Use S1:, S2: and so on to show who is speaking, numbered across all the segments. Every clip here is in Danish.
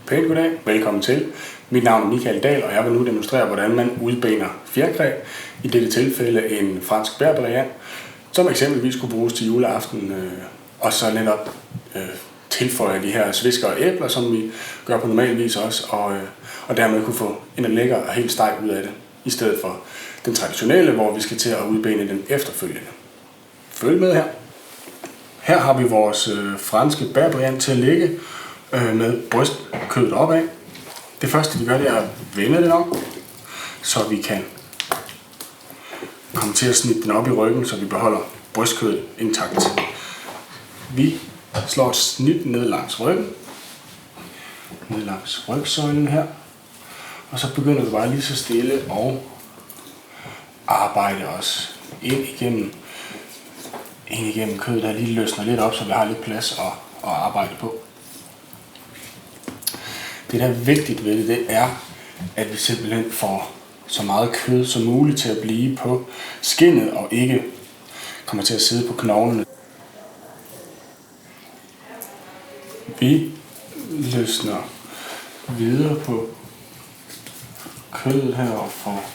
S1: Pænt goddag, velkommen til. Mit navn er Michael Dahl, og jeg vil nu demonstrere, hvordan man udbener fjerkræ, i dette tilfælde en fransk bærvariant, som eksempelvis kunne bruges til juleaften, og så netop tilføje de her svisker og æbler, som vi gør på normal vis også, og dermed kunne få en lækker og helt steg ud af det, i stedet for den traditionelle, hvor vi skal til at udbene den efterfølgende. Følg med her. Her har vi vores franske bærvariant til at ligge med brystkødet opad. Det første vi gør, det er at vende den om, så vi kan komme til at snitte den op i ryggen, så vi beholder brystkødet intakt. Vi slår et snit ned langs ryggen, ned langs rygsøjlen her, og så begynder vi bare lige så stille og arbejde os ind igennem kødet, der lige løsner lidt op, så vi har lidt plads at arbejde på. Det, der er vigtigt ved det er, at vi simpelthen får så meget kød som muligt til at blive på skindet, og ikke kommer til at sidde på knoglene. Vi løsner videre på kødet her og får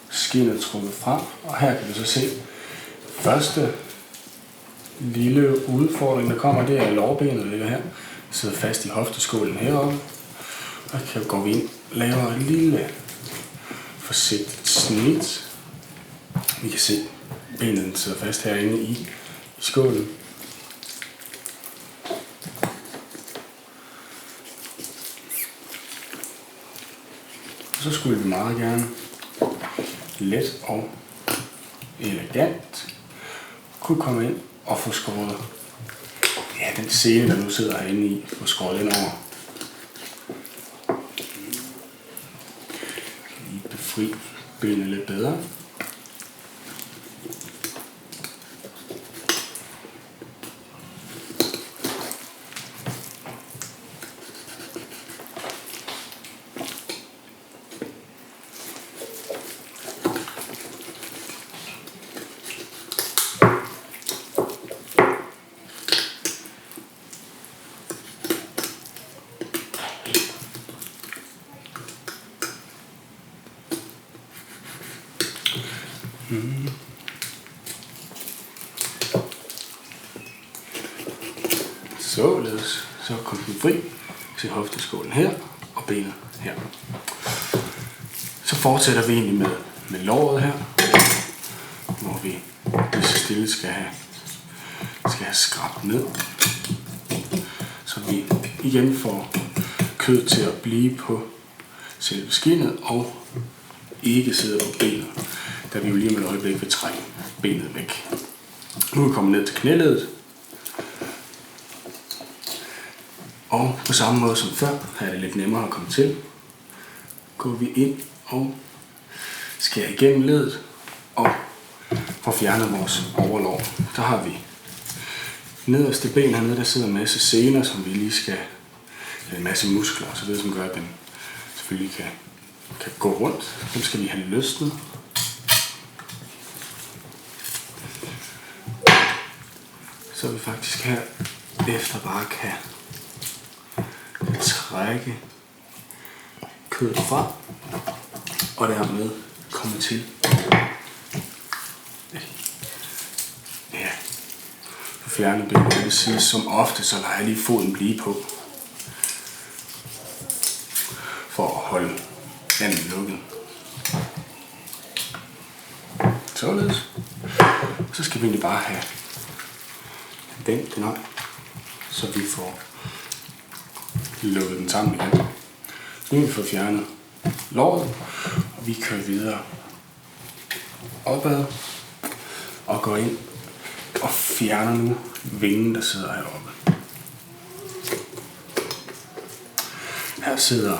S1: skindet trukket frem. Og her kan vi så se første lille udfordring, der kommer, det er lårbenet, der ligger her. Det sidder fast i hofteskålen heroppe. Og her går vi ind og laver et lille forsigtigt snit. Vi kan se, at benet sidder fast herinde i skålen. Og så skulle vi meget gerne let og elegant kunne komme ind og få skåret den sele, der nu sidder herinde i, få skåret ind over. Lige befri benet lidt bedre. Således, så kommer vi fri til hofteskålen her og benet her. Så fortsætter vi egentlig med låret her, hvor vi lige så stille skal have skrabt ned, så vi igen får kød til at blive på selve skindet og ikke sidde på benet, da vi jo lige med et øjeblik vil trække benet væk. Nu er vi kommet ned til knæleddet. Og på samme måde som før, her er det lidt nemmere at komme til. Går vi ind og skærer igennem leddet og får fjernet vores overlår. Så har vi nederste ben hernede, der sidder en masse sener, som vi lige skal, en masse muskler og så videre, som gør, at den selvfølgelig kan gå rundt. Dem skal vi have løsnet. Så vi faktisk her efter bare kan trække kødet fra, og dermed komme til fjerne benet. Det vil sige, som ofte så lader jeg lige foden blive på, for at holde den lukket. Således. Så skal vi egentlig bare have vendt den op, så vi får lukket den sammen igen. Så nu vi får fjernet låret, og vi kører videre opad og går ind og fjerner nu vingen, der sidder heroppe. Her sidder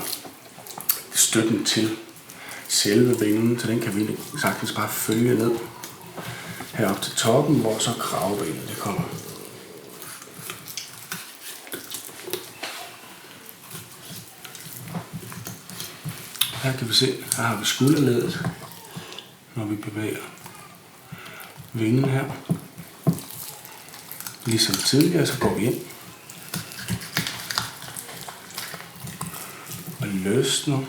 S1: støtten til selve vingen, så den kan vi sagtens bare følge ned herop til toppen, hvor så kravbenet det kommer. Her kan vi se, her har vi skulderleddet, når vi bevæger vingen her. Ligesom tidligere, så går vi ind løsner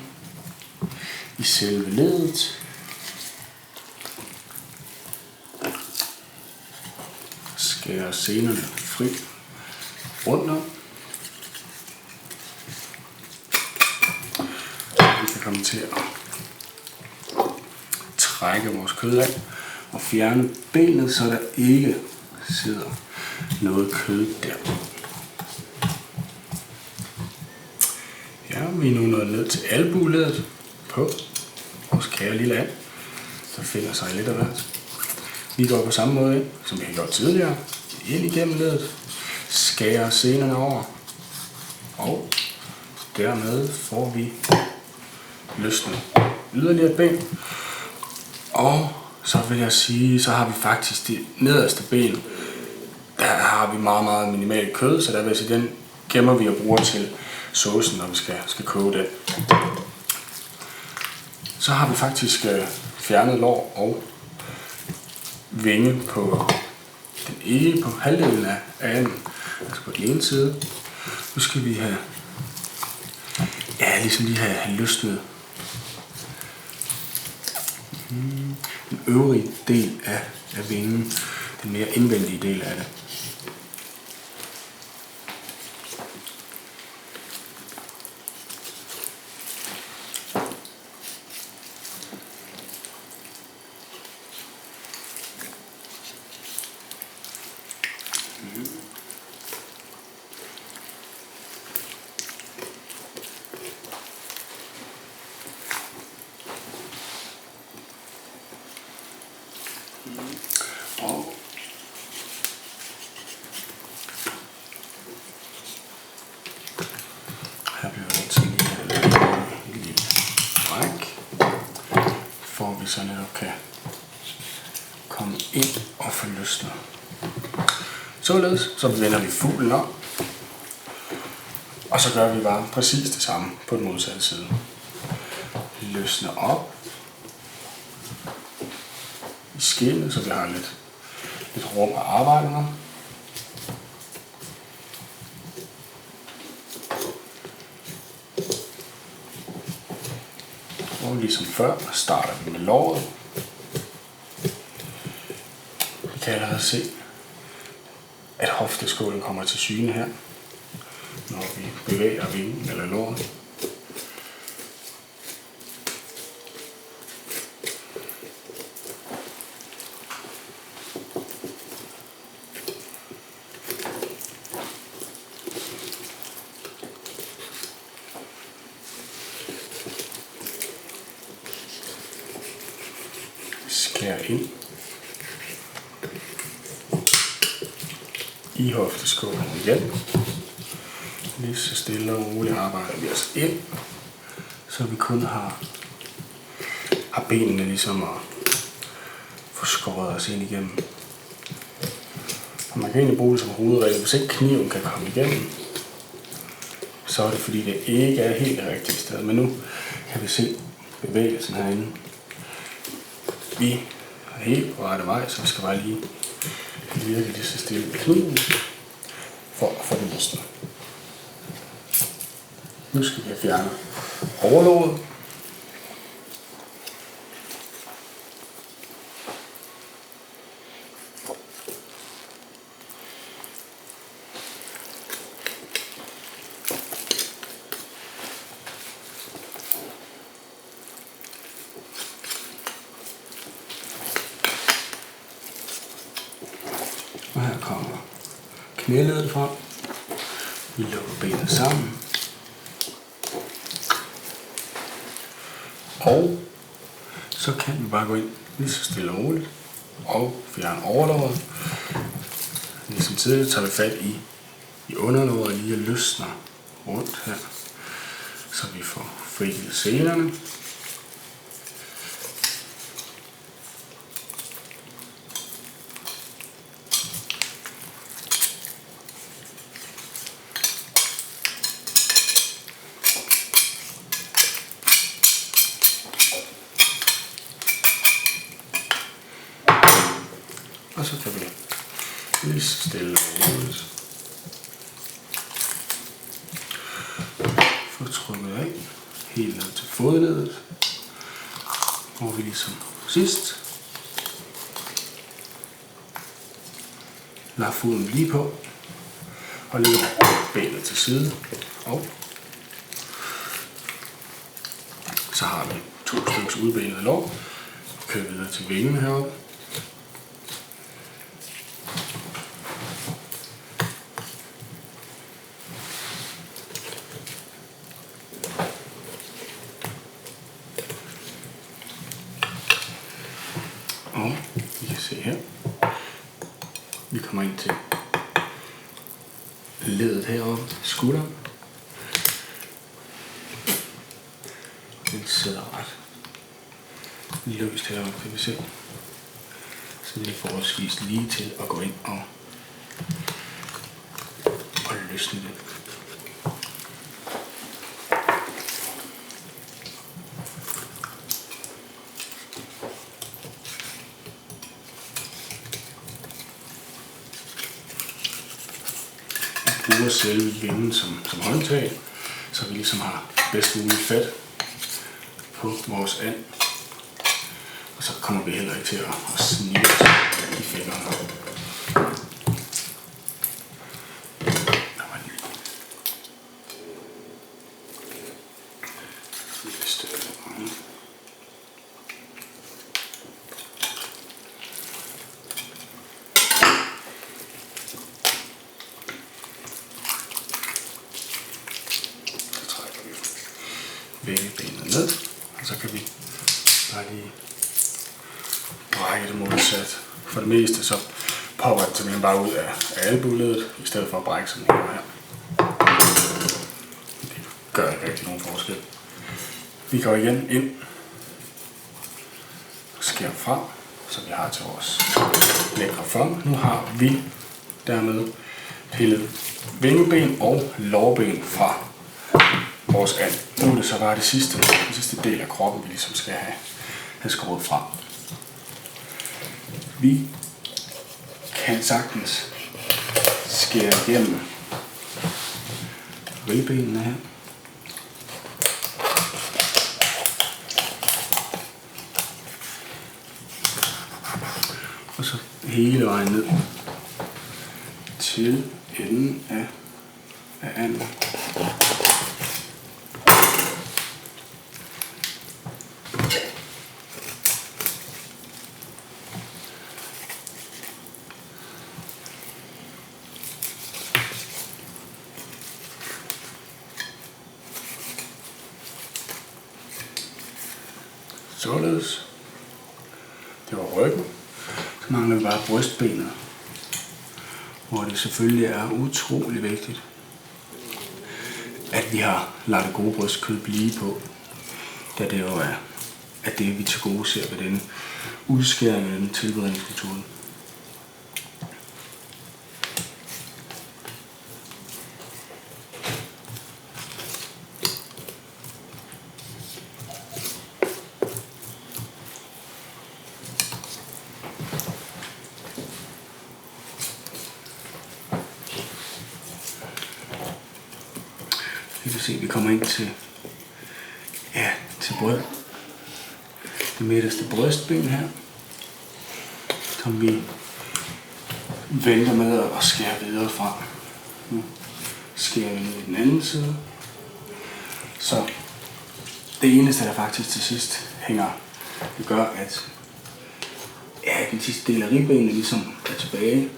S1: i selve leddet. Skærer senerne fri rundt om. Vi kan komme til at trække vores kød af og fjerne benet, så der ikke sidder noget kød der. Ja, vi er nu nået ned til albueleddet på vores kære lille and, der finder sig lidt af hvert. Vi går på samme måde ind, som vi har gjort tidligere, ind igennem leddet, skærer senerne over, og dermed får vi løsnet yderligere et ben. Og så vil jeg sige, så har vi faktisk det nederste ben, der har vi meget, meget minimalt kød, så der vil jeg sige, den gemmer vi og bruger til saucen, når vi skal koge den. Så har vi faktisk fjernet lår og vinge på på halvdelen af anden, altså på den ene side. Nu skal vi have, ligesom lige have løsnet den øvrige del af vingen, den mere indvendige del af det. Og her bliver vi til en lille bræk, for vi så netop kan komme ind og få løsnet. Således, så vender vi fuglen op, og så gør vi bare præcis det samme på den modsatte side. Løsner op i skindet, så vi har lidt rum at arbejde med. Og ligesom før starter vi med låret. Vi kan allerede se, at hofteskålen kommer til syne her, når vi bevæger vingen eller låret. Skær ind i hofteskålen igen. Lige så stille og roligt arbejder vi os ind, så vi kun har benene ligesom at få skåret os ind igennem. Og man kan egentlig bruge det som hovedregel. Hvis ikke kniven kan komme igennem, så er det fordi det ikke er helt det rigtige sted. Men nu kan vi se bevægelsen herinde. Vi er helt på rette vej, så vi skal bare lige virke lige så stille med kniven for at få det løsnet. Nu skal vi have fjernet overlåret. Og her kommer knæleddet frem. Vi lukker benet sammen. Og så kan vi bare gå ind lige så stille og roligt og fjerne overlåret. Ligesom tidligere tager vi fat i underlåret lige og løsner rundt her, så vi får frigivet senerne. Og så kan vi lige stille og roligt få trykket af. helt ned til fodledet, hvor vi ligesom sidst lader foden lige på og lægger benet til side, og så har vi 2 stykker udbenede lår. Kører videre til vingen heroppe. Og vi kan se her, vi kommer ind til ledet heroppe, skulderen. Den sidder ret løst heroppe, kan vi se. Så det er forholdsvis lige til at gå ind og løsne det. Vi bruger selve vinden som håndtag, så vi ligesom har bedst muligt fat på vores and. Og så kommer vi heller ikke til at snige i fingrene. Begge benene ned, og så kan vi bare lige brække det modsat. For det meste så popper det simpelthen bare ud af albueledet, i stedet for at brække sådan her. Det gør ikke rigtig nogen forskel. Vi går igen ind og skærer fra, så vi har til vores lækre form. Nu har vi dermed pillet vingeben og lårben fra vores and. Nu er det så bare den sidste del af kroppen, vi ligesom skal have skåret fra. Vi kan sagtens skære igennem ribbenene her. Og så hele vejen ned til enden af anden. Således. Det var ryggen. Så mangler vi bare brystbenet, hvor det selvfølgelig er utrolig vigtigt, at vi har ladet det gode brystkød blive på, da det jo er at det vi til gode ser ved denne udskæring af den tilberedningsmetode. Vi kan se, at vi kommer ind til brød. Det midterste brystben her, som vi venter med at skære videre fra. Nu skærer vi ned i den anden side. Så det eneste, der faktisk til sidst hænger, det gør, at den sidste del af ribbenet ligesom er tilbage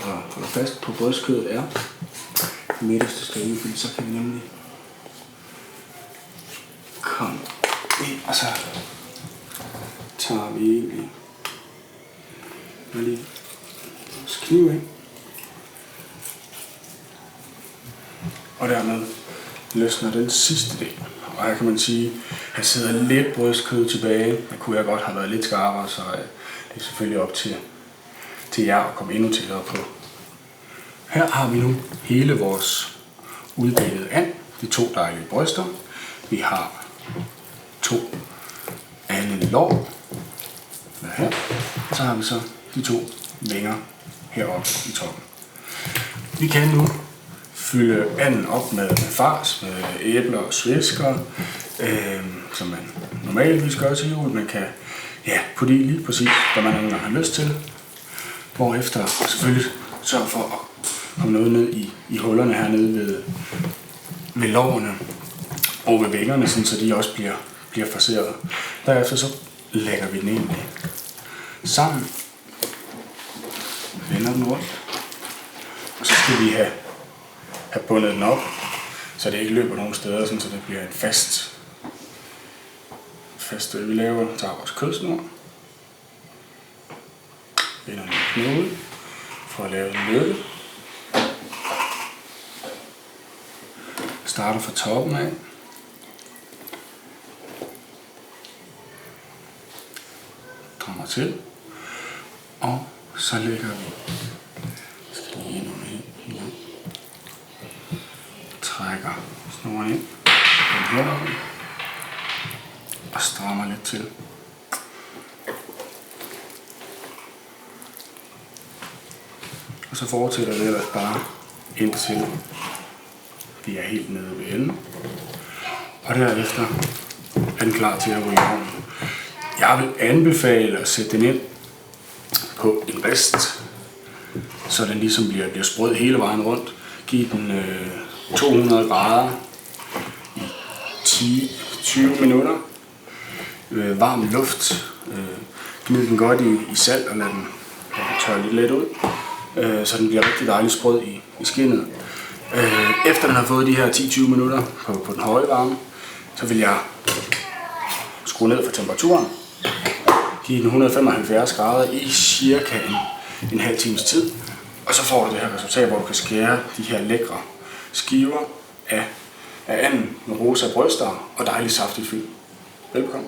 S1: og holder fast på brystkødet er det midterste stykke, fordi så kan vi nemlig komme ind, og så tager vi egentlig lige vores kniv ind, og dermed løsner den sidste del. Og her kan man sige, at her sidder lidt brystkød tilbage. Der kunne jeg godt have været lidt skarpere, så det er selvfølgelig op til jer at komme endnu tættere på. Her har vi nu hele vores udbagede and, de 2 dejlige bryster. Vi har 2 alle lår her, og så har vi så de 2 vinger heroppe i toppen. Vi kan nu fylde anden op med fars, med æbler og svisker, som man normalvis gør til jul. Man kan putte i lige præcis, hvad man nogle gange har lyst til. Hvorefter selvfølgelig sørge for at komme noget ned i hullerne hernede ved lårene og ved vingerne, så de også bliver forseret. Derefter så lægger vi den egentlig sammen, vender den rundt, og så skal vi have bundet den op, så det ikke løber nogen steder, så det bliver en fast stykke. Vi tager vores kødsnor, binder den i knude for at lave en lykke. Starter fra toppen af. Kommer til. Og så lægger vi. Skal lige ind under her. Trækker snoren ind. Den her. Og strammer lidt til. Og så fortsætter det ellers bare indtil vi er helt nede ved enden. Og derefter er den klar til at ryge i ovnen. Jeg vil anbefale at sætte den ind på en rist, så den ligesom bliver sprød hele vejen rundt. Giv den 200 grader i 10-20 minutter. Varm luft. Gnid den godt i salt og lad den tørre lidt let ud, så den bliver rigtig dejligt sprød i skindet. Efter den har fået de her 10-20 minutter på den høje varme, så vil jeg skrue ned for temperaturen. Give den 175 grader i cirka en halv times tid. Og så får du det her resultat, hvor du kan skære de her lækre skiver af anden med rosa bryster og dejligt saftigt fyld. Velbekomme.